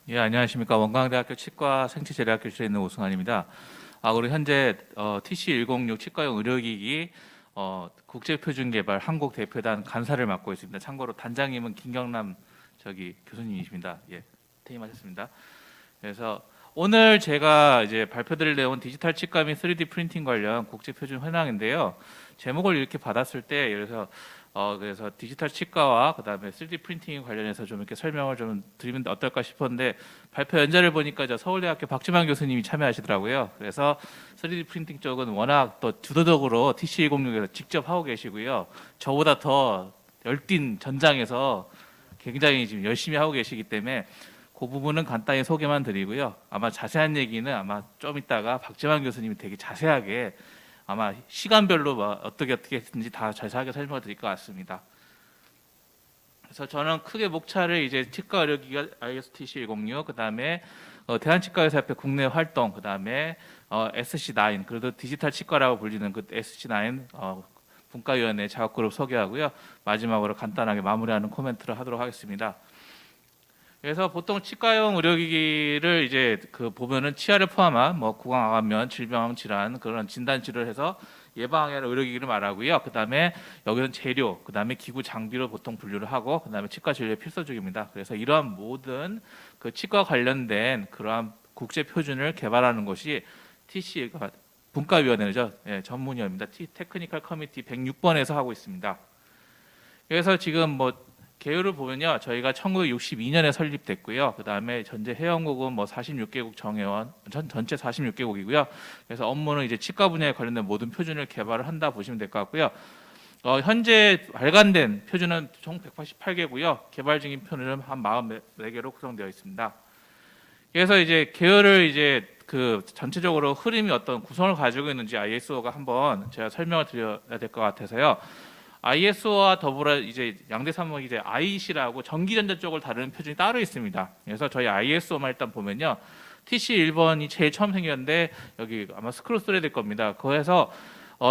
예, 안녕하십니까. 원광대학교 치과 생체제약교실에 있는 오승환입니다. 우리 현재 TC106 치과용 의료기기 국제표준 개발 한국 대표단 간사를 맡고 있습니다. 참고로 단장님은 김경남 교수님이십니다. 예, 퇴임하셨습니다. 그래서 오늘 제가 이제 발표드릴 내용은 디지털 치과 및 3D 프린팅 관련 국제표준 현황인데요. 제목을 이렇게 받았을 때 그래서 디지털 치과와 그다음에 3D 프린팅 관련해서 좀 이렇게 설명을 좀 드리면 어떨까 싶었는데 발표 연자를 보니까 서울대학교 박지만 교수님이 참여하시더라고요. 그래서 3D 프린팅 쪽은 워낙 또 주도적으로 TC106에서 직접 하고 계시고요. 저보다 더 열띤 전장에서 굉장히 지금 열심히 하고 계시기 때문에 그 부분은 간단히 소개만 드리고요. 아마 자세한 얘기는 아마 좀 이따가 박지만 교수님이 되게 자세하게 아마 시간별로 어떻게 했는지 다 자세하게 설명을 드릴 것 같습니다. 그래서 저는 크게 목차를 이제 치과 의료기기 ISTC106, 그다음에 대한치과의사협회 국내 활동, 그다음에 SC9, 그래도 디지털 치과라고 불리는 그 SC9 분과위원회 작업그룹 소개하고요. 마지막으로 간단하게 마무리하는 코멘트를 하도록 하겠습니다. 그래서 보통 치과용 의료기기를 이제 보면은 치아를 포함한 구강암면, 질병암 질환 그런 진단 치료를 해서 예방하는 의료기기를 말하고요. 그다음에 여기는 재료, 그다음에 기구 장비로 보통 분류를 하고 그다음에 치과 진료의 필수적입니다. 그래서 이러한 모든 그 치과 관련된 그러한 국제 표준을 개발하는 것이 TC가 분과위원회죠. 예, 전문위원입니다. 테크니컬 커미티 106번에서 하고 있습니다. 그래서 지금 계율을 보면요, 저희가 1962년에 설립됐고요. 그 다음에 전체 회원국은 46개국 정회원, 전체 46개국이고요. 그래서 업무는 이제 치과 분야에 관련된 모든 표준을 개발을 한다 보시면 될 것 같고요. 현재 발간된 표준은 총 188개고요. 개발 중인 표준은 한 44개로 구성되어 있습니다. 그래서 이제 계열을 이제 전체적으로 흐름이 어떤 구성을 가지고 있는지 ISO가 한번 제가 설명을 드려야 될 것 같아서요. ISO와 더불어 이제 양대 산목이 이제 IEC라고 전기전자 쪽을 다루는 표준이 따로 있습니다. 그래서 저희 ISO만 일단 보면요, TC 1번이 제일 처음 생겼는데 여기 아마 스크롤 스레 될 겁니다. 거기서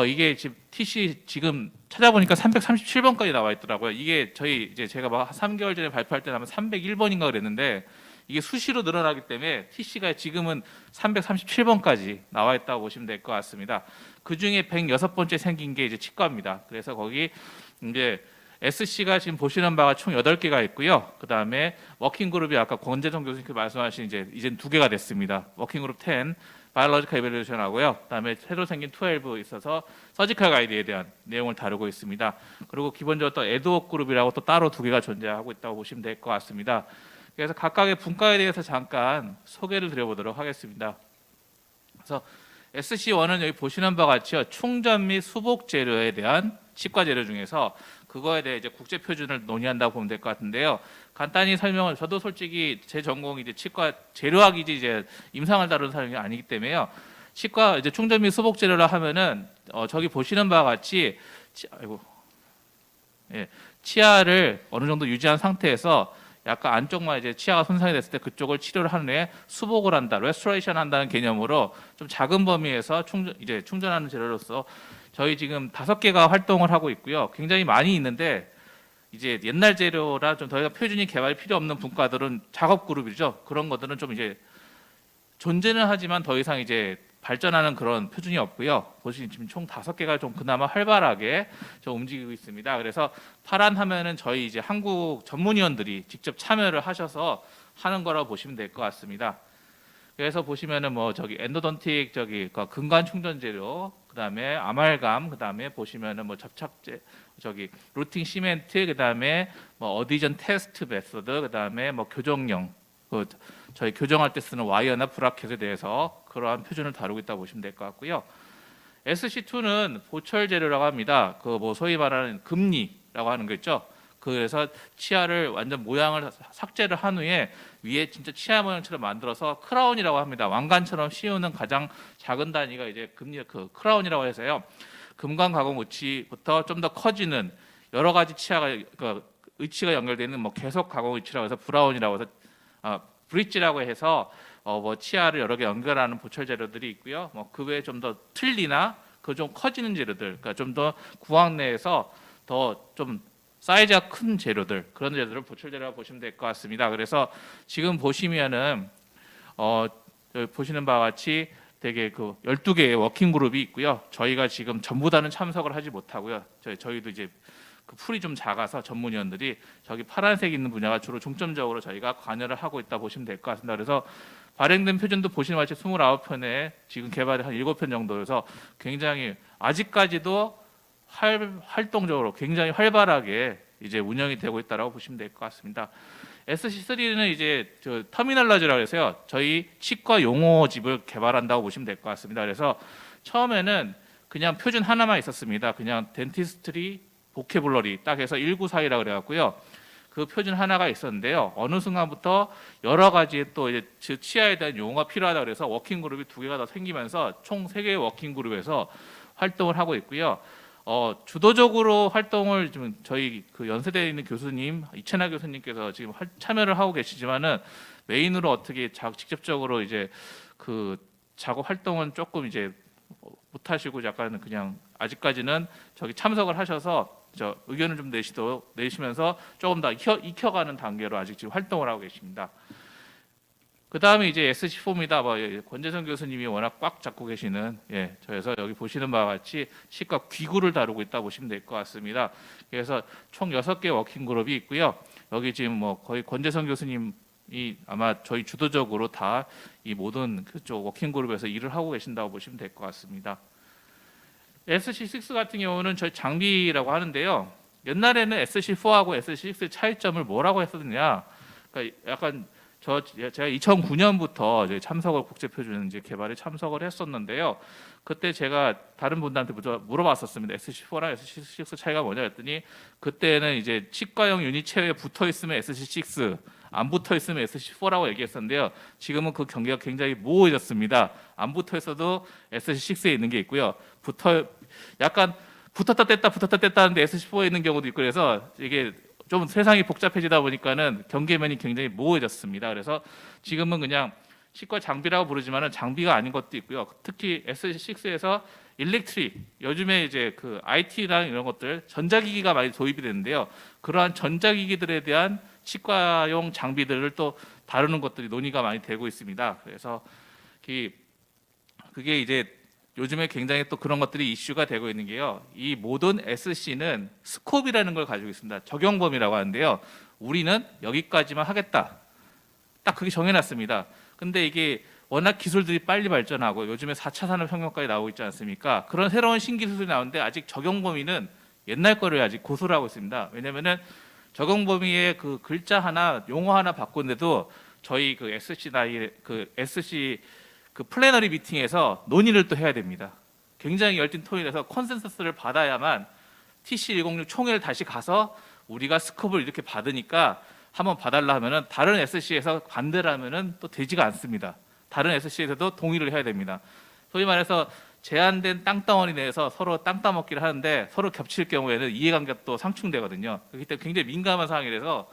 이게 지금 TC 지금 찾아보니까 337번까지 나와 있더라고요. 이게 저희 이제 제가 3개월 전에 발표할 때는 아마 301번인가 그랬는데 이게 수시로 늘어나기 때문에 TC가 지금은 337번까지 나와 있다고 보시면 될 것 같습니다. 그 중에 106번째 생긴 게 이제 치과입니다. 그래서 거기 이제 SC가 지금 보시는 바가 총 8개가 있고요. 그 다음에 워킹그룹이 아까 권재성 교수님께 말씀하신 이제 2개가 됐습니다. 워킹그룹 10, 바이올로지컬 이밸루에이션 하고요. 그 다음에 새로 생긴 12 있어서 서지컬 가이드에 대한 내용을 다루고 있습니다. 그리고 기본적으로 또 에드웍 그룹이라고 또 따로 2개가 존재하고 있다고 보시면 될 것 같습니다. 그래서 각각의 분과에 대해서 잠깐 소개를 드려보도록 하겠습니다. 그래서 SC1은 여기 보시는 바와 같이요, 충전 및 수복 재료에 대한 치과 재료 중에서 그거에 대해 이제 국제 표준을 논의한다고 보면 될 것 같은데요. 간단히 설명을, 저도 솔직히 제 전공이 이제 치과 재료학이지 이제 임상을 다루는 사람이 아니기 때문에요. 치과 이제 충전 및 수복 재료라 하면은 저기 보시는 바와 같이 치아를 어느 정도 유지한 상태에서 약간 안쪽만 이제 치아가 손상이 됐을 때 그쪽을 치료를 한 후에 수복을 한다, 레스토레이션 한다는 개념으로 좀 작은 범위에서 충전하는 재료로서 저희 지금 5개가 활동을 하고 있고요. 굉장히 많이 있는데 이제 옛날 재료라 좀 더 이상 표준이 개발이 필요 없는 분과들은 작업 그룹이죠. 그런 것들은 좀 이제 존재는 하지만 더 이상 이제 발전하는 그런 표준이 없고요. 보시면 지금 총 5개가 좀 그나마 활발하게 좀 움직이고 있습니다. 그래서 파란 화면은 저희 이제 한국 전문위원들이 직접 참여를 하셔서 하는 거라고 보시면 될 것 같습니다. 그래서 보시면은 엔도돈틱 근관 충전 재료, 그다음에 아말감, 그다음에 보시면은 접착제 루팅 시멘트, 그다음에 어디전 테스트 메소드, 그다음에 교정용 저희 교정할 때 쓰는 와이어나 브라켓에 대해서 그러한 표준을 다루고 있다고 보시면 될 것 같고요. SC2는 보철 재료라고 합니다. 소위 말하는 금리라고 하는 거 있죠. 그래서 치아를 완전 모양을 삭제를 한 후에 위에 진짜 치아 모양처럼 만들어서 크라운이라고 합니다. 왕관처럼 씌우는 가장 작은 단위가 이제 크라운이라고 해서요. 금관 가공 의치부터 좀 더 커지는 여러 가지 치아가 의치가 연결되는 계속 가공 의치라고 해서 브라운이라고 해서 브릿지라고 해서 치아를 여러 개 연결하는 보철 재료들이 있고요. 그 외에 좀 더 틀리나 좀 커지는 재료들, 그러니까 좀 더 구강 내에서 더 좀 사이즈가 큰 재료들, 그런 재료들을 보철 재료라고 보시면 될 것 같습니다. 그래서 지금 보시면은 여기 보시는 바와 같이 되게 그 12개의 워킹 그룹이 있고요. 저희가 지금 전부 다는 참석을 하지 못하고요. 저희도 이제 그 풀이 좀 작아서 전문위원들이 저기 파란색 있는 분야가 주로 중점적으로 저희가 관여를 하고 있다 보시면 될 것 같습니다. 그래서 발행된 표준도 보시는 바와 같이 29편에 지금 개발이 한 7편 정도여서 굉장히 아직까지도 활동적으로 굉장히 활발하게 이제 운영이 되고 있다라고 보시면 될 것 같습니다. SC3는 이제 터미널라지라고 해서요. 저희 치과 용어집을 개발한다고 보시면 될 것 같습니다. 그래서 처음에는 그냥 표준 하나만 있었습니다. 그냥 덴티스트리 보케블러리 딱 해서 1942라 그래갖고요. 그 표준 하나가 있었는데요. 어느 순간부터 여러 가지 또 이제 치아에 대한 용어가 필요하다 그래서 워킹 그룹이 2개가 더 생기면서 총 3개의 워킹 그룹에서 활동을 하고 있고요. 주도적으로 활동을 지금 저희 그 연세대에 있는 교수님 이채나 교수님께서 지금 참여를 하고 계시지만은 메인으로 어떻게 직접적으로 이제 그 작업 활동은 조금 이제 못 하시고 약간 그냥 아직까지는 저기 참석을 하셔서 저 의견을 좀 내시면서 조금 더 익혀가는 단계로 아직 지금 활동을 하고 계십니다. 그 다음에 이제 SC4입니다. 권재성 교수님이 워낙 꽉 잡고 계시는 저에서 여기 보시는 바와 같이 치과 귀구를 다루고 있다 보시면 될 것 같습니다. 그래서 총 6개 워킹 그룹이 있고요. 여기 지금 뭐 거의 권재성 교수님이 아마 저희 주도적으로 다 이 모든 그쪽 워킹 그룹에서 일을 하고 계신다고 보시면 될 것 같습니다. SC6 같은 경우는 저희 장비라고 하는데요. 옛날에는 SC4하고 SC6의 차이점을 뭐라고 했었느냐? 그러니까 약간 제가 2009년부터 참석을 국제표준 이제 개발에 참석을 했었는데요. 그때 제가 다른 분들한테 물어봤었습니다. SC4랑 SC6 차이가 뭐냐 했더니 그때는 이제 치과용 유니체어에 붙어 있으면 SC6, 안 붙어 있으면 SC4라고 얘기했었는데요. 지금은 그 경계가 굉장히 모호해졌습니다. 안 붙어 있어도 SC6에 있는 게 있고요. 약간 붙었다 뗐다 하는데 SC4에 있는 경우도 있고 그래서 이게 좀 세상이 복잡해지다 보니까는 경계면이 굉장히 모호해졌습니다. 그래서 지금은 그냥 치과 장비라고 부르지만은 장비가 아닌 것도 있고요. 특히 SC6에서 일렉트릭, 요즘에 이제 그 IT랑 이런 것들 전자기기가 많이 도입이 되는데요. 그러한 전자기기들에 대한 치과용 장비들을 또 다루는 것들이 논의가 많이 되고 있습니다. 그래서 그게 이제 요즘에 굉장히 또 그런 것들이 이슈가 되고 있는 게요. 이 모든 SC는 스콥이라는 걸 가지고 있습니다. 적용 범위라고 하는데요. 우리는 여기까지만 하겠다. 딱 그게 정해놨습니다. 근데 이게 워낙 기술들이 빨리 발전하고 요즘에 4차 산업혁명까지 나오고 있지 않습니까? 그런 새로운 신기술이 나오는데 아직 적용 범위는 옛날 거를 아직 고수를 하고 있습니다. 왜냐면은 적용 범위의 그 글자 하나, 용어 하나 바꾼데도 저희 그 SC 그 플래너리 미팅에서 논의를 또 해야 됩니다. 굉장히 열띤 토론에서 컨센서스를 받아야만 TC106 총회를 다시 가서 우리가 스컵을 이렇게 받으니까 한번 봐달라 하면은 다른 SC에서 반대를 하면은 또 되지가 않습니다. 다른 SC에서도 동의를 해야 됩니다. 소위 말해서 제한된 땅덩어리 내에서 서로 땅 따먹기를 하는데 서로 겹칠 경우에는 이해관계가 또 상충되거든요. 그렇기 때문에 굉장히 민감한 상황이라서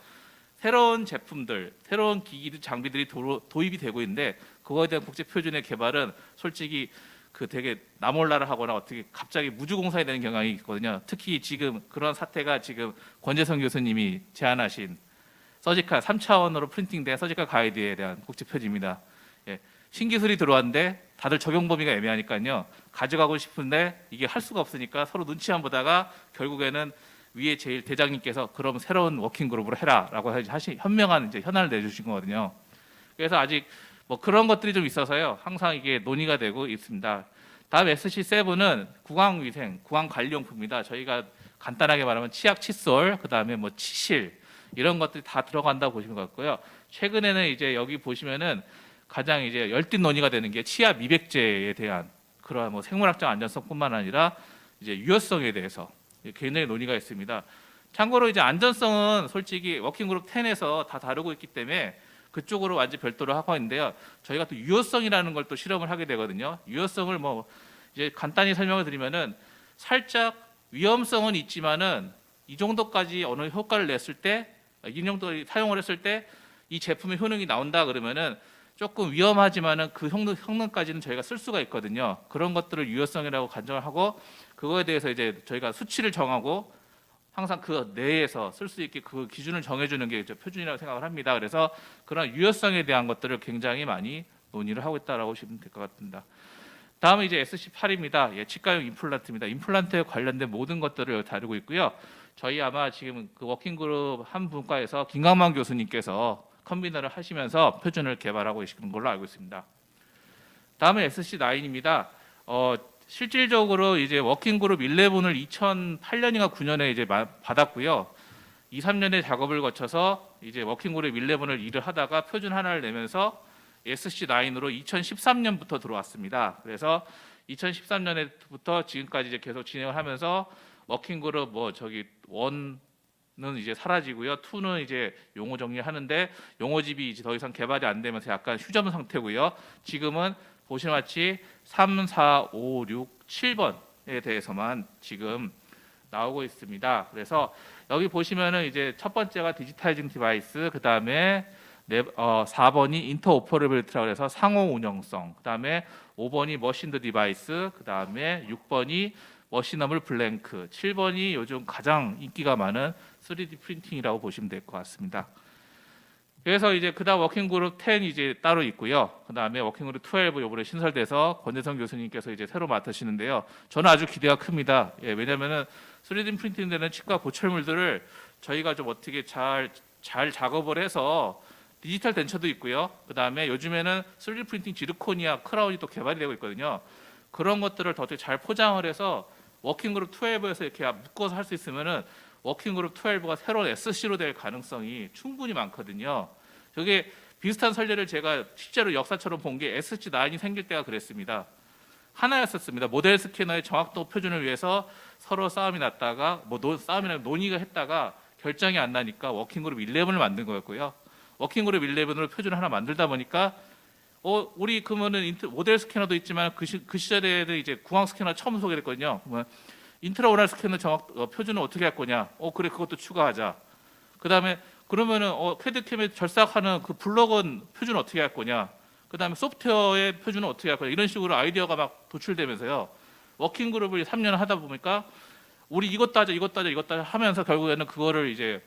새로운 제품들, 새로운 기기들, 장비들이 도입이 되고 있는데 그거에 대한 국제 표준의 개발은 솔직히 그 되게 나몰라라 하거나 어떻게 갑자기 무주공사에 되는 경향이 있거든요. 특히 지금 그런 사태가 지금 권재성 교수님이 제안하신 서지컬 3차원으로 프린팅된 서지컬 가이드에 대한 국제 표준입니다. 신기술이 들어왔는데 다들 적용 범위가 애매하니까요. 가져가고 싶은데 이게 할 수가 없으니까 서로 눈치만 보다가 결국에는 위에 제일 대장님께서 그럼 새로운 워킹 그룹으로 해라라고 현명한 이제 현안을 내주신 거거든요. 그래서 아직 뭐 그런 것들이 좀 있어서요. 항상 이게 논의가 되고 있습니다. 다음 SC7은 구강위생, 구강관리용품입니다. 저희가 간단하게 말하면 치약, 칫솔, 그다음에 뭐 치실 이런 것들이 다 들어간다고 보시면 같고요. 최근에는 이제 여기 보시면은 가장 이제 열띤 논의가 되는 게 치아 미백제에 대한 그러한 뭐 생물학적 안전성뿐만 아니라 이제 유효성에 대해서 굉장히 논의가 있습니다. 참고로 이제 안전성은 솔직히 워킹그룹 10에서 다 다루고 있기 때문에 그쪽으로 완전 별도로 하고 있는데요. 저희가 또 유효성이라는 걸 또 실험을 하게 되거든요. 유효성을 뭐 이제 간단히 설명을 드리면은 살짝 위험성은 있지만은 이 정도까지 어느 효과를 냈을 때, 이 정도 사용을 했을 때 이 제품의 효능이 나온다 그러면은 조금 위험하지만은 그 성능까지는 저희가 쓸 수가 있거든요. 그런 것들을 유효성이라고 간정을 하고 그거에 대해서 이제 저희가 수치를 정하고 항상 그 내에서 쓸 수 있게 그 기준을 정해주는 게 이제 표준이라고 생각을 합니다. 그래서 그런 유효성에 대한 것들을 굉장히 많이 논의를 하고 있다라고 보시면 될 것 같습니다. 다음은 이제 SC8입니다. 예, 치과용 임플란트입니다. 임플란트에 관련된 모든 것들을 다루고 있고요. 저희 아마 지금 그 워킹그룹 한 분과에서 김강만 교수님께서 컨비너를 하시면서 표준을 개발하고 계시는 걸로 알고 있습니다. 다음은 SC9입니다. 실질적으로 이제 워킹그룹 11을 2008년인가 9년에 이제 받았고요. 2, 3년의 작업을 거쳐서 이제 워킹그룹 11을 일을 하다가 표준 하나를 내면서 SC9으로 2013년부터 들어왔습니다. 그래서 2013년부터 지금까지 이제 계속 진행을 하면서 워킹그룹 뭐 저기 1는 이제 사라지고요. 2는 이제 용어 정리하는데 용어집이 이제 더 이상 개발이 안 되면서 약간 휴점 상태고요. 지금은 보시는 같이 3, 4, 5, 6, 7번에 대해서만 지금 나오고 있습니다. 그래서 여기 보시면은 이제 첫 번째가 디지타이징 디바이스, 그 다음에 4번이 인터오퍼러빌리티라고 해서 상호 운영성, 그 다음에 5번이 머신드 디바이스, 그 다음에 6번이 머시너블 블랭크, 7번이 요즘 가장 인기가 많은 3D 프린팅이라고 보시면 될 것 같습니다. 그래서 이제 그다음 워킹그룹 10 이제 따로 있고요. 그다음에 워킹그룹 12 이번에 신설돼서 권재성 교수님께서 이제 새로 맡으시는데요. 저는 아주 기대가 큽니다. 예, 왜냐하면은 3D 프린팅되는 치과 보철물들을 저희가 좀 어떻게 잘 작업을 해서 디지털 덴처도 있고요. 그다음에 요즘에는 3D 프린팅 지르코니아 크라운이 또 개발이 되고 있거든요. 그런 것들을 더 어떻게 잘 포장을 해서 워킹그룹 12에서 이렇게 묶어서 할 수 있으면은 워킹그룹 12가 새로운 SC로 될 가능성이 충분히 많거든요. 저게 비슷한 선례를 제가 실제로 역사처럼 본 게 SC9이 생길 때가 그랬습니다. 하나였었습니다. 모델 스캐너의 정확도 표준을 위해서 서로 싸움이 났다가 싸움이나 논의가 했다가 결정이 안 나니까 워킹그룹 11을 만든 거였고요. 워킹그룹 11으로 표준을 하나 만들다 보니까 우리 그러면은 모델 스캐너도 있지만 그 시절에는 이제 구황 스캐너 처음 소개했거든요. 인트라오랄 스캐너 표준은 어떻게 할 거냐? 그래 그것도 추가하자. 그다음에 그러면은 캐드캠에 절삭하는 그 블럭은 표준 어떻게 할 거냐? 그다음에 소프트웨어의 표준은 어떻게 할 거냐? 이런 식으로 아이디어가 막 도출되면서요. 워킹그룹을 3년 하다 보니까 우리 이것도 하자, 이것도 하자, 이것도 하자 하면서 결국에는 그거를 이제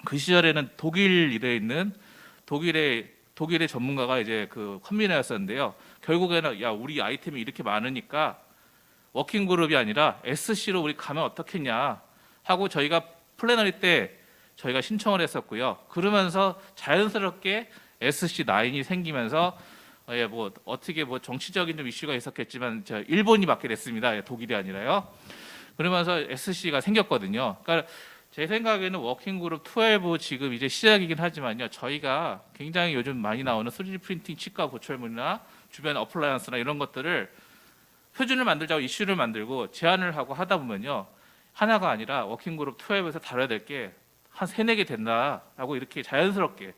그 시절에는 독일에 있는 독일의 전문가가 이제 그 컨비너였었는데요. 결국에는 야 우리 아이템이 이렇게 많으니까 워킹그룹이 아니라 SC로 우리 가면 어떻겠냐 하고 저희가 플래너리 때 저희가 신청을 했었고요. 그러면서 자연스럽게 SC9이 생기면서 뭐 어떻게 뭐 정치적인 좀 이슈가 있었겠지만 일본이 맡게 됐습니다. 독일이 아니라요. 그러면서 SC가 생겼거든요. 그러니까 제 생각에는 워킹그룹 12 지금 이제 시작이긴 하지만요. 저희가 굉장히 요즘 많이 나오는 3D 프린팅 치과 보철물이나 주변 어플라이언스나 이런 것들을 표준을 만들자고 이슈를 만들고 제안을 하고 하다 보면요. 하나가 아니라 워킹그룹 12에서 다뤄야 될 게 한 3, 4개 된다라고 이렇게 자연스럽게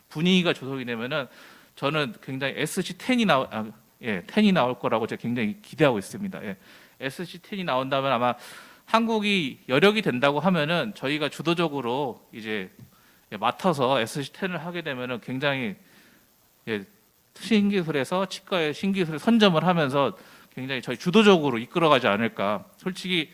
분위기가 조성이 되면은 저는 굉장히 SC10이 10이 나올 거라고 제가 굉장히 기대하고 있습니다. 예. SC10이 나온다면 아마 한국이 여력이 된다고 하면은 저희가 주도적으로 이제 맡아서 SC10을 하게 되면은 굉장히 신기술에서 치과의 신기술을 선점을 하면서 굉장히 저희 주도적으로 이끌어가지 않을까. 솔직히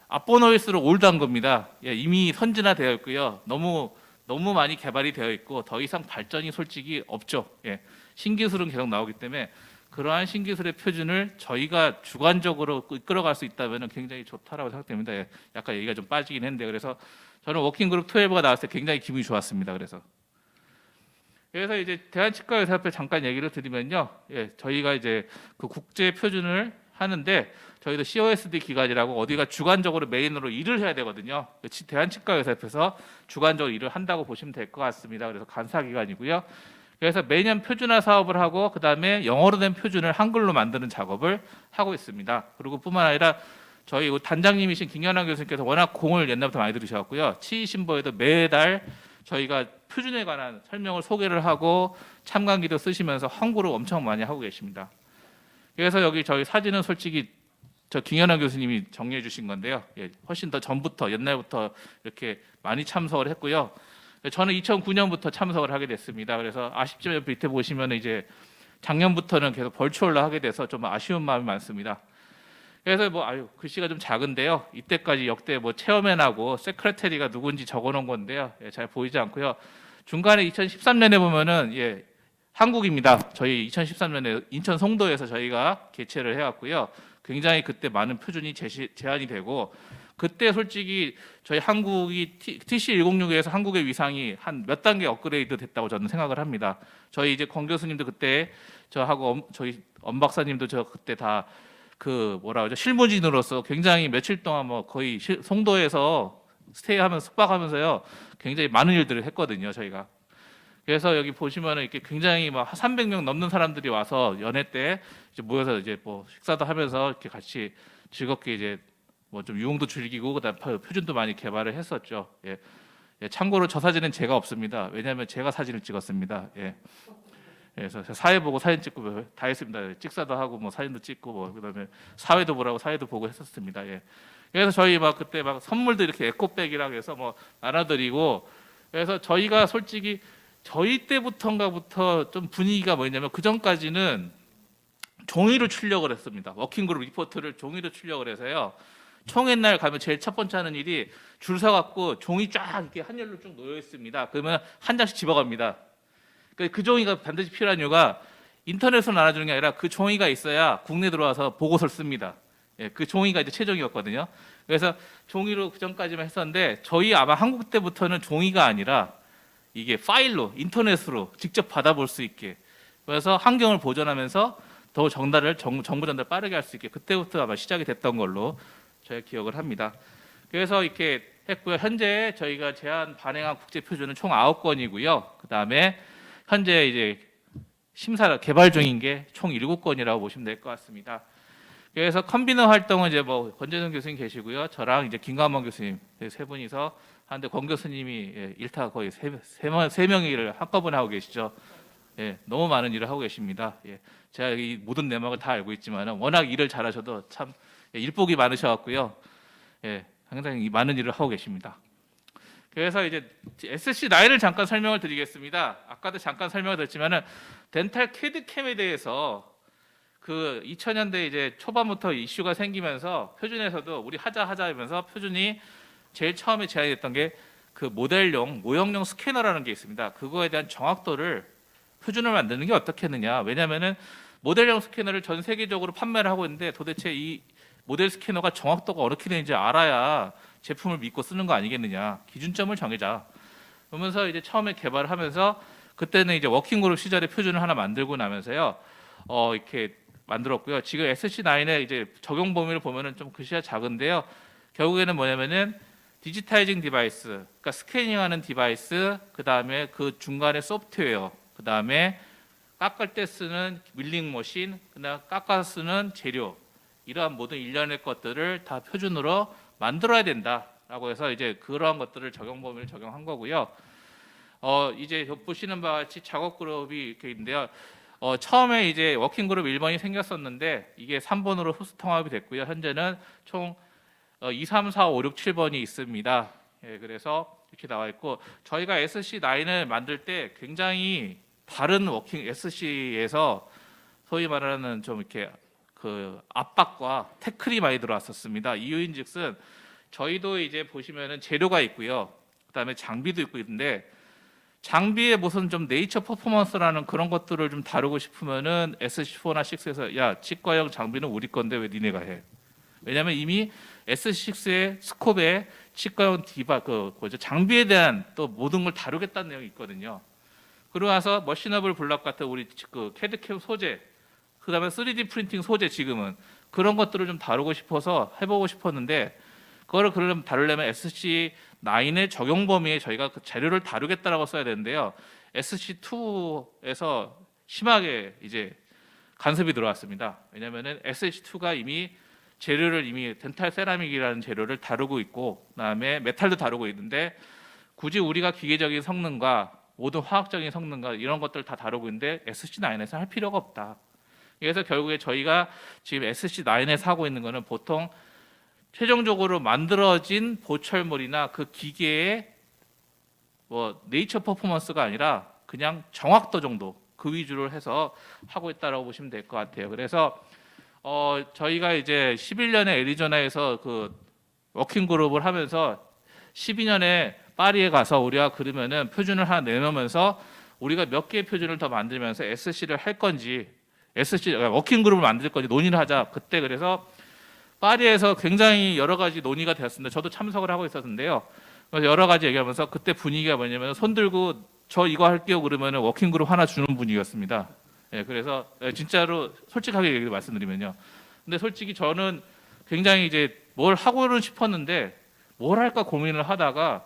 앞번호일수록 올드한 겁니다. 이미 선진화되어 있고요. 너무 많이 개발이 되어 있고 더 이상 발전이 솔직히 없죠. 신기술은 계속 나오기 때문에 그러한 신기술의 표준을 저희가 주관적으로 이끌어갈 수 있다면 굉장히 좋다라고 생각됩니다. 약간 얘기가 좀 빠지긴 했는데 그래서 저는 워킹그룹 12가 나왔을 때 굉장히 기분이 좋았습니다. 그래서 이제 대한치과의사협회 잠깐 얘기를 드리면요, 저희가 이제 그 국제 표준을 하는데 저희도 COSD 기관이라고 어디가 주관적으로 메인으로 일을 해야 되거든요. 대한치과의사협회에서 주관적으로 일을 한다고 보시면 될 것 같습니다. 그래서 간사 기관이고요. 그래서 매년 표준화 사업을 하고 그 다음에 영어로 된 표준을 한글로 만드는 작업을 하고 있습니다. 그리고 뿐만 아니라 저희 단장님이신 김연아 교수님께서 워낙 공을 옛날부터 많이 들으셨고요. 치이신보에도 매달 저희가 표준에 관한 설명을 소개를 하고 참관기도 쓰시면서 홍보를 엄청 많이 하고 계십니다. 그래서 여기 저희 사진은 솔직히 저 김연아 교수님이 정리해 주신 건데요. 훨씬 더 전부터 옛날부터 이렇게 많이 참석을 했고요. 저는 2009년부터 참석을 하게 됐습니다. 그래서 아쉽지만 밑에 보시면 이제 작년부터는 계속 벌초올라 하게 돼서 좀 아쉬운 마음이 많습니다. 그래서 뭐 글씨가 좀 작은데요. 이때까지 역대 뭐 체어맨하고 세크레터리가 누군지 적어놓은 건데요. 예, 잘 보이지 않고요. 중간에 2013년에 보면은 한국입니다. 저희 2013년에 인천 송도에서 저희가 개최를 해왔고요. 굉장히 그때 많은 표준이 제한이 되고, 그때 솔직히 저희 한국이 TC106에서 한국의 위상이 한 몇 단계 업그레이드 됐다고 저는 생각을 합니다. 저희 이제 권 교수님도 그때 저하고 저희 엄 박사님도 저 그때 다 그 뭐라 그러죠, 실무진으로서 굉장히 며칠 동안 뭐 거의 송도에서 스테이하면서 숙박하면서요 굉장히 많은 일들을 했거든요 저희가. 그래서 여기 보시면은 이렇게 굉장히 막 300명 넘는 사람들이 와서 연회 때 이제 모여서 이제 뭐 식사도 하면서 이렇게 같이 즐겁게 이제 뭐 좀 유흥도 즐기고 그다음 표준도 많이 개발을 했었죠. 예. 예, 참고로 저 사진은 제가 없습니다. 왜냐하면 제가 사진을 찍었습니다. 예. 그래서 사회 보고 사진 찍고 다 했습니다. 찍사도 하고 뭐 사진도 찍고 뭐 그다음에 사회도 보라고 사회도 보고 했었습니다. 예. 그래서 저희 막 그때 막 선물도 이렇게 에코백이라고 해서 뭐 나눠드리고, 그래서 저희가 솔직히 저희 때부터인가부터 좀 분위기가 뭐냐면 그 전까지는 종이로 출력을 했습니다. 워킹그룹 리포트를 종이로 출력을 해서요. 총회날 가면 제일 첫 번째 하는 일이 줄 서갖고 종이 쫙 이렇게 한 열로 쭉 놓여 있습니다. 그러면 한 장씩 집어갑니다. 그 종이가 반드시 필요한 이유가 인터넷으로 나눠주는 게 아니라 그 종이가 있어야 국내 들어와서 보고서를 씁니다. 예, 그 종이가 이제 최종이었거든요. 그래서 종이로 그 전까지만 했었는데 저희 아마 한국 때부터는 종이가 아니라 이게 파일로 인터넷으로 직접 받아볼 수 있게, 그래서 환경을 보존하면서 더 정보 전달 빠르게 할 수 있게 그때부터 아마 시작이 됐던 걸로 저희가 기억을 합니다. 그래서 이렇게 했고요. 현재 저희가 제안 발행한 국제 표준은 총 9건이고요. 그다음에 현재 이제 심사 개발 중인 게 총 7건이라고 보시면 될 것 같습니다. 그래서 컨비너 활동은 이제 뭐 권재성 교수님 계시고요. 저랑 이제 김관범 교수님 세 분이서 하는데, 권 교수님이 일타 거의 세 명의 일을 한꺼번에 하고 계시죠. 예, 너무 많은 일을 하고 계십니다. 예, 제가 이 모든 내막을 다 알고 있지만 워낙 일을 잘하셔도 참 일복이 많으셔갖고요. 예, 굉장히 많은 일을 하고 계십니다. 그래서 이제 SC9을 잠깐 설명을 드리겠습니다. 아까도 잠깐 설명을 드렸지만은 덴탈 캐드캠에 대해서 그 2000년대 이제 초반부터 이슈가 생기면서 표준에서도 우리 하자 하면서 표준이 제일 처음에 제안이 됐던 게 그 모델용 모형용 스캐너라는 게 있습니다. 그거에 대한 정확도를 표준을 만드는 게 어떻겠느냐. 왜냐하면은 모델용 스캐너를 전 세계적으로 판매를 하고 있는데 도대체 이 모델 스캐너가 정확도가 어떻게 되는지 알아야 제품을 믿고 쓰는 거 아니겠느냐. 기준점을 정해자. 그러면서 이제 처음에 개발을 하면서 그때는 이제 워킹그룹 시절에 표준을 하나 만들고 나면서요. 이렇게 만들었고요. 지금 SC9의 이제 적용 범위를 보면은 좀 글씨가 작은데요. 결국에는 뭐냐면은 디지타이징 디바이스, 그러니까 스캐닝하는 디바이스, 그 다음에 그 중간에 소프트웨어, 그 다음에 깎을 때 쓰는 밀링 머신, 그다음 깎아 쓰는 재료, 이러한 모든 일련의 것들을 다 표준으로 만들어야 된다라고 해서 이제 그러한 것들을 적용 범위를 적용한 거고요. 이제 보시는 바와 같이 작업 그룹이 이렇게 있는데요. 처음에 이제 워킹 그룹 1번이 생겼었는데 이게 3번으로 흡수 통합이 됐고요. 현재는 총 2, 3, 4, 5, 6, 7번이 있습니다. 예, 그래서 이렇게 나와 있고, 저희가 SC9을 만들 때 굉장히 다른 워킹 SC에서 소위 말하는 좀 이렇게 그 압박과 태클이 많이 들어왔었습니다. 이유인즉슨 저희도 이제 보시면은 재료가 있고요. 그다음에 장비도 있고 있는데, 장비에 무슨 좀 네이처 퍼포먼스라는 그런 것들을 좀 다루고 싶으면은 SC4나 6에서 야, 치과용 장비는 우리 건데 왜 니네가 해? 왜냐하면 이미 S6의 스콥에 치과용 장비에 대한 또 모든 걸 다루겠다는 내용이 있거든요. 그러고 나서 머신어블 블럭 같은 우리 그 캐드캠 소재, 그다음에 3D 프린팅 소재, 지금은 그런 것들을 좀 다루고 싶어서 해보고 싶었는데, 그거를 그러려면 다루려면 SC9의 적용 범위에 저희가 그 재료를 다루겠다라고 써야 되는데요. SC2에서 심하게 이제 간섭이 들어왔습니다. 왜냐하면은 SC2가 이미 재료를 이미 덴탈 세라믹이라는 재료를 다루고 있고, 그다음에 메탈도 다루고 있는데, 굳이 우리가 기계적인 성능과 모든 화학적인 성능과 이런 것들을 다 다루고 있는데 SC9에서 할 필요가 없다. 그래서 결국에 저희가 지금 SC9에서 하고 있는 거는 보통 최종적으로 만들어진 보철물이나 그 기계의 뭐 네이처 퍼포먼스가 아니라 그냥 정확도 정도, 그 위주로 해서 하고 있다라고 보시면 될 것 같아요. 그래서 저희가 이제 11년에 애리조나에서 그 워킹 그룹을 하면서 12년에 파리에 가서 우리가 그러면은 표준을 하나 내놓으면서 우리가 몇 개의 표준을 더 만들면서 SC를 할 건지 SC 워킹 그룹을 만들 건지 논의를 하자. 그때 그래서 파리에서 굉장히 여러 가지 논의가 되었습니다. 저도 참석을 하고 있었는데요. 그래서 여러 가지 얘기하면서 그때 분위기가 뭐냐면 손 들고 저 이거 할게요 그러면 워킹 그룹 하나 주는 분위기였습니다. 예, 그래서 진짜로 솔직하게 얘기 말씀드리면요. 근데 솔직히 저는 굉장히 이제 뭘 하고는 싶었는데 뭘 할까 고민을 하다가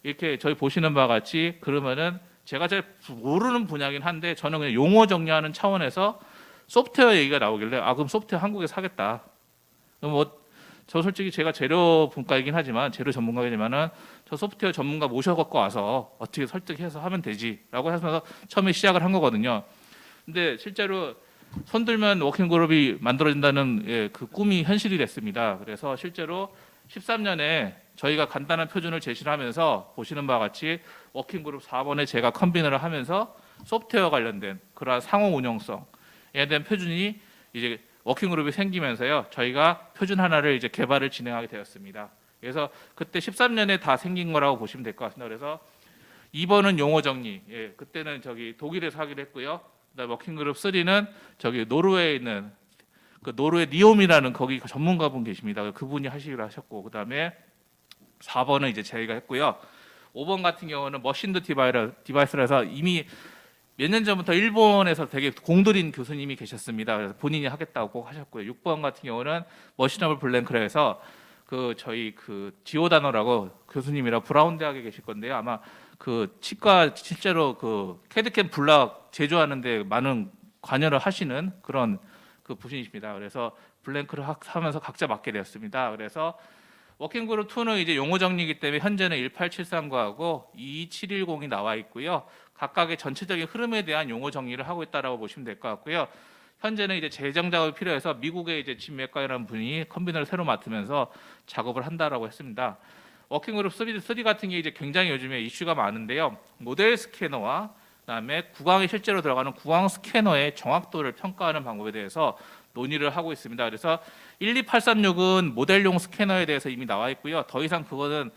이렇게 저희 보시는 바와 같이 그러면은 제가 잘 모르는 분야긴 한데 저는 그냥 용어 정리하는 차원에서 소프트웨어 얘기가 나오길래 그럼 소프트웨어 한국에 사겠다. 저 솔직히 제가 재료 분과이긴 하지만 재료 전문가이지만은 저 소프트웨어 전문가 모셔갖고 와서 어떻게 설득해서 하면 되지라고 해서 처음에 시작을 한 거거든요. 근데 실제로 손들면 워킹 그룹이 만들어진다는 그 꿈이 현실이 됐습니다. 그래서 실제로 13년에 저희가 간단한 표준을 제시를 하면서 보시는 바와 같이 워킹 그룹 4번에 제가 컨비너를 하면서 소프트웨어 관련된 그러한 상호 운영성에 대한 표준이 이제 워킹 그룹이 생기면서요. 저희가 표준 하나를 이제 개발을 진행하게 되었습니다. 그래서 그때 13년에 다 생긴 거라고 보시면 될 것 같습니다. 그래서 2번은 용어 정리. 그때는 저기 독일에서 하기로 했고요. 그다음 워킹 그룹 3는 저기 노르웨이에 있는 그 노르웨이 니옴이라는 거기 전문가분 계십니다. 그분이 하시기로 하셨고 그다음에 4번은 이제 저희가 했고요. 5번 같은 경우는 머신드 디바이스라서 이미 몇 년 전부터 일본에서 되게 공들인 교수님이 계셨습니다. 그래서 본인이 하겠다고 꼭 하셨고요. 6번 같은 경우는 머신어블 블랭크라 해서 그 저희 그 지오다노라고 교수님이라 브라운 대학에 계실 건데요. 아마 그 치과 실제로 그 캐드캠 블락 제조하는데 많은 관여를 하시는 그런 그 분이십니다. 그래서 블랭크를 하면서 각자 맡게 되었습니다. 그래서 워킹그룹 2는 이제 용어 정리이기 때문에 현재는 18739하고 22710이 나와 있고요. 각각의 전체적인 흐름에 대한 용어 정리를 하고 있다라고 보시면 될 것 같고요. 현재는 이제 재정 작업이 필요해서 미국의 이제 짐 맥가이라는 분이 컨비너를 새로 맡으면서 작업을 한다라고 했습니다. 워킹그룹 3 같은 게 이제 굉장히 요즘에 이슈가 많은데요. 모델 스캐너와 그다음에 구강에 실제로 들어가는 구강 스캐너의 정확도를 평가하는 방법에 대해서 논의를 하고 있습니다. 그래서 12836은 모델용 스캐너에 대해서 이미 나와 있고요. 더 이상 그거는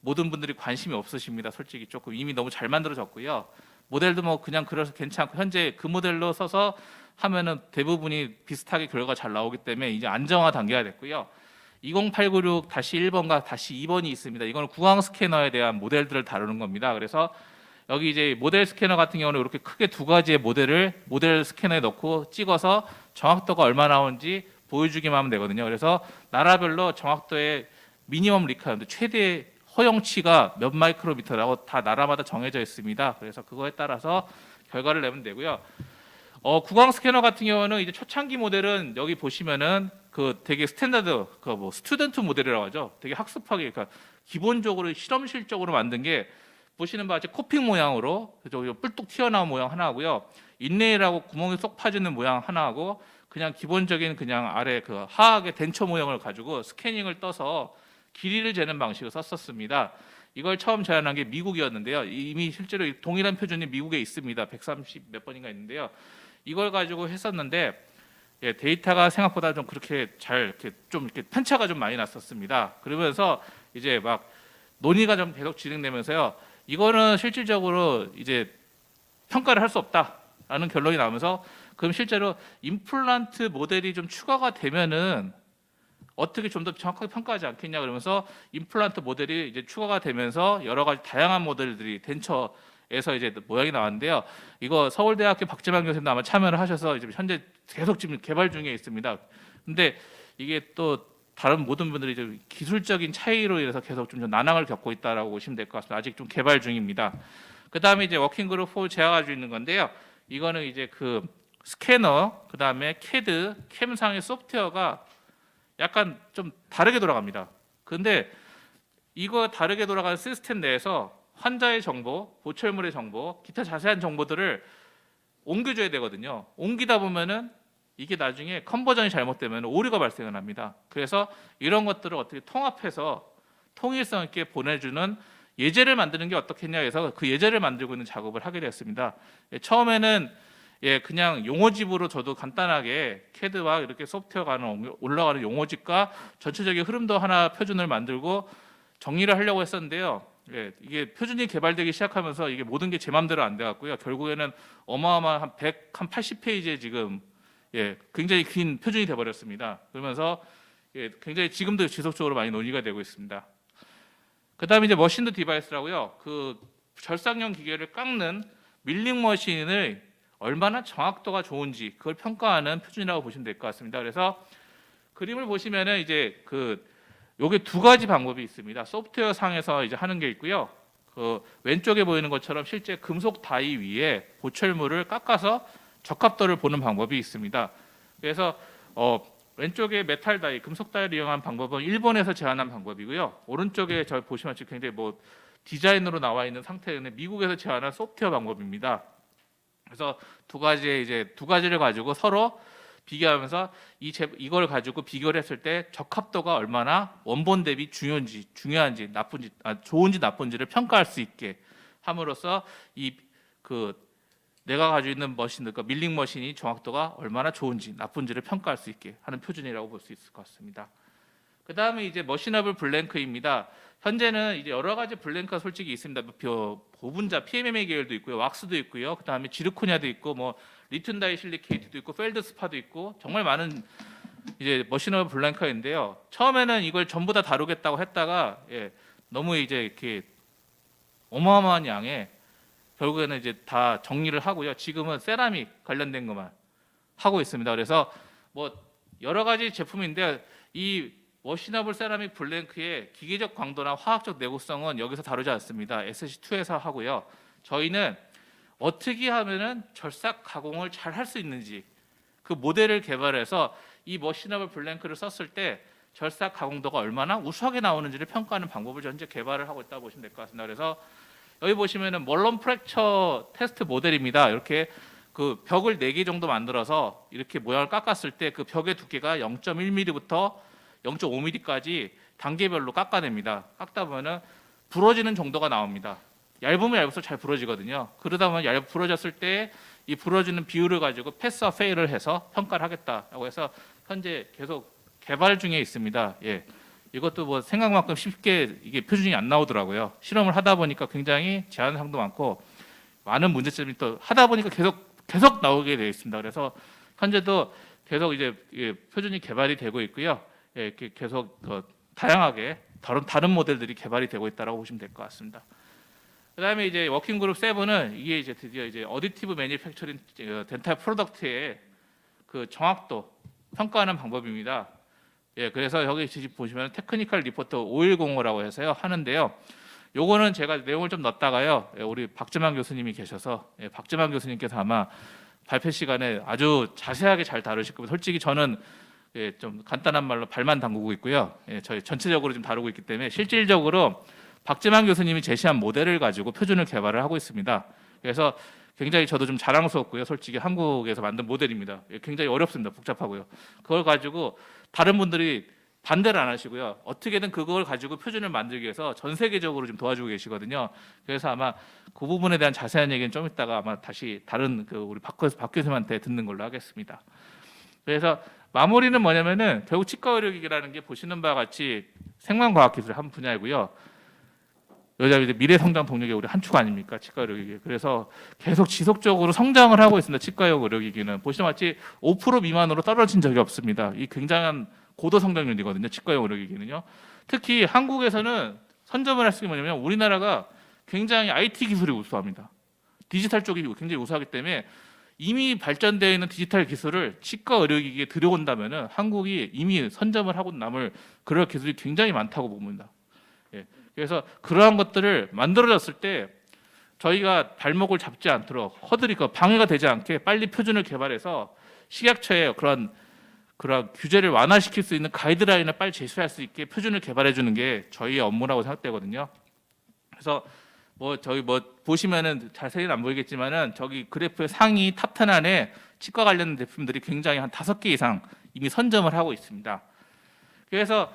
모든 분들이 관심이 없으십니다. 솔직히 조금 이미 너무 잘 만들어졌고요. 모델도 뭐 그냥 그래서 괜찮고 현재 그 모델로 써서 하면은 대부분이 비슷하게 결과가 잘 나오기 때문에 이제 안정화 단계가 됐고요. 20896-1번과 -2번이 있습니다. 이거는 구강 스캐너에 대한 모델들을 다루는 겁니다. 그래서 여기 이제 모델 스캐너 같은 경우는 이렇게 크게 두 가지의 모델을 모델 스캐너에 넣고 찍어서 정확도가 얼마 나오는지 보여주기만 하면 되거든요. 그래서 나라별로 정확도의 미니멈 리퀘어먼트 최대 허용치가 몇 마이크로미터라고 다 나라마다 정해져 있습니다. 그래서 그거에 따라서 결과를 내면 되고요. 구강 스캐너 같은 경우는 이제 초창기 모델은 여기 보시면은 그 되게 스탠다드 그 뭐 스튜던트 모델이라고 하죠. 되게 학습하게 그러니까 기본적으로 실험실적으로 만든 게 보시는 바와 같이 코핑 모양으로 저기 뿔뚝 튀어나온 모양 하나 하고요. 인레이라고 구멍이 쏙 파지는 모양 하나 하고 그냥 기본적인 그냥 아래 그 하악의 덴처 모양을 가지고 스캐닝을 떠서 길이를 재는 방식을 썼었습니다. 이걸 처음 제안한 게 미국이었는데요. 이미 실제로 동일한 표준이 미국에 있습니다. 130 몇 번인가 있는데요. 이걸 가지고 했었는데 데이터가 생각보다 좀 그렇게 잘 이렇게 좀 이렇게 편차가 좀 많이 났었습니다. 그러면서 이제 막 논의가 좀 계속 진행되면서요. 이거는 실질적으로 이제 평가를 할 수 없다라는 결론이 나오면서 그럼 실제로 임플란트 모델이 좀 추가가 되면은 어떻게 좀 더 정확하게 평가하지 않겠냐 그러면서 임플란트 모델이 이제 추가가 되면서 여러 가지 다양한 모델들이 덴처에서 이제 모양이 나왔는데요. 이거 서울대학교 박재만 교수님도 아마 참여를 하셔서 이제 현재 계속 지금 개발 중에 있습니다. 근데 이게 또 다른 모든 분들이 좀 기술적인 차이로 인해서 계속 좀 난항을 겪고 있다라고 보시면 될 것 같습니다. 아직 좀 개발 중입니다. 그 다음에 이제 워킹그룹 4 제가 가지고 있는 건데요. 이거는 이제 그 스캐너, 그 다음에 캐드, 캠상의 소프트웨어가 약간 좀 다르게 돌아갑니다. 근데 이거 다르게 돌아가는 시스템 내에서 환자의 정보, 보철물의 정보, 기타 자세한 정보들을 옮겨줘야 되거든요. 옮기다 보면은 이게 나중에 컨버전이 잘못되면 오류가 발생을 합니다. 그래서 이런 것들을 어떻게 통합해서 통일성 있게 보내주는 예제를 만드는 게 어떻겠냐 해서 그 예제를 만들고 있는 작업을 하게 되었습니다. 처음에는 예, 그냥 용어집으로 저도 간단하게 CAD와 이렇게 소프트웨어가 올라가는 용어집과 전체적인 흐름도 하나 표준을 만들고 정리를 하려고 했었는데요. 예, 이게 표준이 개발되기 시작하면서 이게 모든 게 제 마음대로 안 돼갖고요. 결국에는 어마어마한 한 100, 한 80페이지에 지금 예, 굉장히 긴 표준이 돼버렸습니다. 그러면서 예, 굉장히 지금도 지속적으로 많이 논의가 되고 있습니다. 그다음에 이제 머신드 디바이스라고요. 그 절삭형 기계를 깎는 밀링 머신을 얼마나 정확도가 좋은지 그걸 평가하는 표준이라고 보시면 될 것 같습니다. 그래서 그림을 보시면은 이제 그 요게 두 가지 방법이 있습니다. 소프트웨어 상에서 이제 하는 게 있고요. 그 왼쪽에 보이는 것처럼 실제 금속 다이 위에 보철물을 깎아서 적합도를 보는 방법이 있습니다. 그래서 왼쪽에 메탈 다이, 금속 다이를 이용한 방법은 일본에서 제안한 방법이고요. 오른쪽에 저 보시면 지금 굉장히 뭐 디자인으로 나와 있는 상태는 미국에서 제안한 소프트웨어 방법입니다. 그래서 두 가지를 가지고 서로 비교하면서 이걸 가지고 비교를 했을 때 적합도가 얼마나 원본 대비 중요한지 나쁜지 좋은지 나쁜지를 평가할 수 있게 함으로써 내가 가지고 있는 머신, 그러니까 밀링 머신이 정확도가 얼마나 좋은지 나쁜지를 평가할 수 있게 하는 표준이라고 볼 수 있을 것 같습니다. 그 다음에 이제 머신너블 블랭크입니다. 현재는 이제 여러 가지 블랭크가 솔직히 있습니다. 보분자 PMMA 계열도 있고요, 왁스도 있고요, 그 다음에 지르코니아도 있고, 뭐 리튬 다이 실리케이트도 있고, 펠드스파도 있고, 정말 많은 이제 머신너블 블랭크가 있는데요. 처음에는 이걸 전부 다 다루겠다고 했다가 너무 이제 이렇게 어마어마한 양의 결국에는 이제 다 정리를 하고요. 지금은 세라믹 관련된 것만 하고 있습니다. 그래서 뭐 여러 가지 제품인데 이 머신너블 세라믹 블랭크의 기계적 강도나 화학적 내구성은 여기서 다루지 않습니다. SC2에서 하고요. 저희는 어떻게 하면은 절삭 가공을 잘 할 수 있는지 그 모델을 개발해서 이 머신너블 블랭크를 썼을 때 절삭 가공도가 얼마나 우수하게 나오는지를 평가하는 방법을 현재 개발을 하고 있다고 보시면 될 것 같습니다. 그래서 여기 보시면은 멀론 프랙처 테스트 모델입니다. 이렇게 그 벽을 4개 정도 만들어서 이렇게 모양을 깎았을 때 그 벽의 두께가 0.1mm부터 0.5mm까지 단계별로 깎아냅니다. 깎다 보면은 부러지는 정도가 나옵니다. 얇으면 얇을수록 잘 부러지거든요. 그러다 보면 부러졌을 때 이 부러지는 비율을 가지고 패스와 페일을 해서 평가를 하겠다라고 해서 현재 계속 개발 중에 있습니다. 예. 이것도 뭐 생각만큼 쉽게 이게 표준이 안 나오더라고요. 실험을 하다 보니까 굉장히 제한 사항도 많고 많은 문제점이 또 하다 보니까 계속 나오게 되어 있습니다. 그래서 현재도 계속 이제 표준이 개발이 되고 있고요. 이렇게 계속 다양하게 다른 모델들이 개발이 되고 있다라고 보시면 될 것 같습니다. 그다음에 이제 워킹 그룹 7은 이게 이제 드디어 이제 어디티브 매니팩처링 덴탈 프로덕트의 그 정확도 평가하는 방법입니다. 예, 그래서 여기 지금 보시면 테크니컬 리포트 5105라고 해서요 하는데요. 요거는 제가 내용을 좀 넣었다가요. 우리 박재만 교수님이 계셔서 박재만 교수님께서 아마 발표 시간에 아주 자세하게 잘 다루실 겁니다. 솔직히 저는 좀 간단한 말로 발만 담그고 있고요. 저희 전체적으로 좀 다루고 있기 때문에 실질적으로 박재만 교수님이 제시한 모델을 가지고 표준을 개발을 하고 있습니다. 그래서 굉장히 저도 좀 자랑스럽고요. 솔직히 한국에서 만든 모델입니다. 굉장히 어렵습니다. 복잡하고요. 그걸 가지고 다른 분들이 반대를 안 하시고요. 어떻게든 그걸 가지고 표준을 만들기 위해서 전 세계적으로 좀 도와주고 계시거든요. 그래서 아마 그 부분에 대한 자세한 얘기는 좀 이따가 아마 다시 다른 우리 박 교수님한테 듣는 걸로 하겠습니다. 그래서 마무리는 뭐냐면은 결국 치과의료기기라는 게 보시는 바와 같이 생명과학기술 한 분야이고요. 여자 미래 성장 동력의 우리 한 축 아닙니까? 치과의료기기. 그래서 계속 지속적으로 성장을 하고 있습니다. 치과용 의료기기는 보시는 같이 5% 미만으로 떨어진 적이 없습니다. 이 굉장한 고도 성장률이거든요. 치과용 의료기기는요. 특히 한국에서는 선점을 할 수 있는 뭐냐면 우리나라가 굉장히 IT 기술이 우수합니다. 디지털 쪽이 굉장히 우수하기 때문에 이미 발전되어 있는 디지털 기술을 치과 의료기기에 들여온다면은 한국이 이미 선점을 하고 남을 그럴 기술이 굉장히 많다고 봅니다. 그래서 그러한 것들을 만들어졌을 때 저희가 발목을 잡지 않도록 방해가 되지 않게 빨리 표준을 개발해서 식약처에 그런 규제를 완화시킬 수 있는 가이드라인을 빨리 제시할 수 있게 표준을 개발해 주는 게 저희의 업무라고 생각되거든요. 그래서 저희 보시면은 자세히는 안 보이겠지만은 저기 그래프의 상위 탑10 안에 치과 관련 제품들이 굉장히 한 5개 이상 이미 선점을 하고 있습니다. 그래서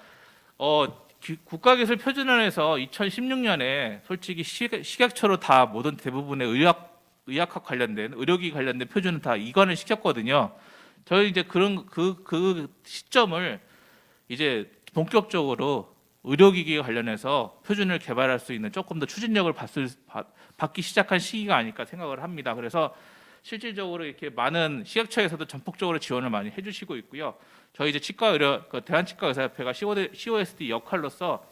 국가기술 표준원에서 2016년에 솔직히 식약처로 다 대부분의 의약 의학학 관련된 의료기기 관련된 표준은 다 이관을 시켰거든요. 저희 이제 그런 그 시점을 이제 본격적으로 의료기기 관련해서 표준을 개발할 수 있는 조금 더 추진력을 받기 시작한 시기가 아닐까 생각을 합니다. 그래서 실질적으로 이렇게 많은 식약처에서도 전폭적으로 지원을 많이 해주시고 있고요. 저희 이제 대한치과의사협회가 COSD 역할로서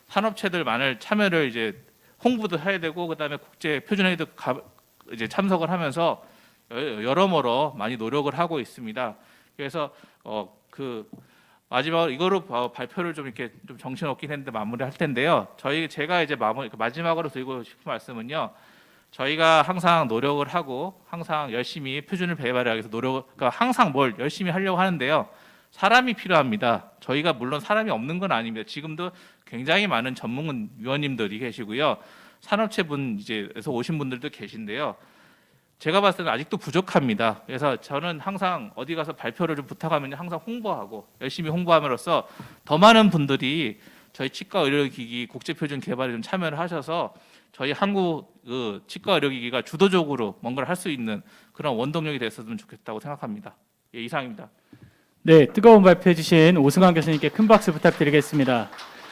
산업체들만을 참여를 이제 홍보도 해야 되고 그다음에 국제 표준회의도 이제 참석을 하면서 여러모로 많이 노력을 하고 있습니다. 그래서 마지막으로 이거로 발표를 좀 이렇게 좀 정신없긴 했는데 마무리할 텐데요. 제가 이제 마지막으로 드리고 싶은 말씀은요. 저희가 항상 노력을 하고 항상 열심히 표준을 개발하기 위해서 그러니까 항상 뭘 열심히 하려고 하는데요. 사람이 필요합니다. 저희가 물론 사람이 없는 건 아닙니다. 지금도 굉장히 많은 전문 위원님들이 계시고요. 산업체 에서 오신 분들도 계신데요. 제가 봤을 때는 아직도 부족합니다. 그래서 저는 항상 어디 가서 발표를 좀 부탁하면 항상 홍보하고 열심히 홍보함으로써 더 많은 분들이 저희 치과 의료기기 국제표준 개발에 좀 참여를 하셔서 저희 한국 치과 의료기기가 주도적으로 뭔가를 할 수 있는 그런 원동력이 됐으면 좋겠다고 생각합니다. 예, 이상입니다. 네, 뜨거운 발표해 주신 오승환 교수님께 큰 박수 부탁드리겠습니다.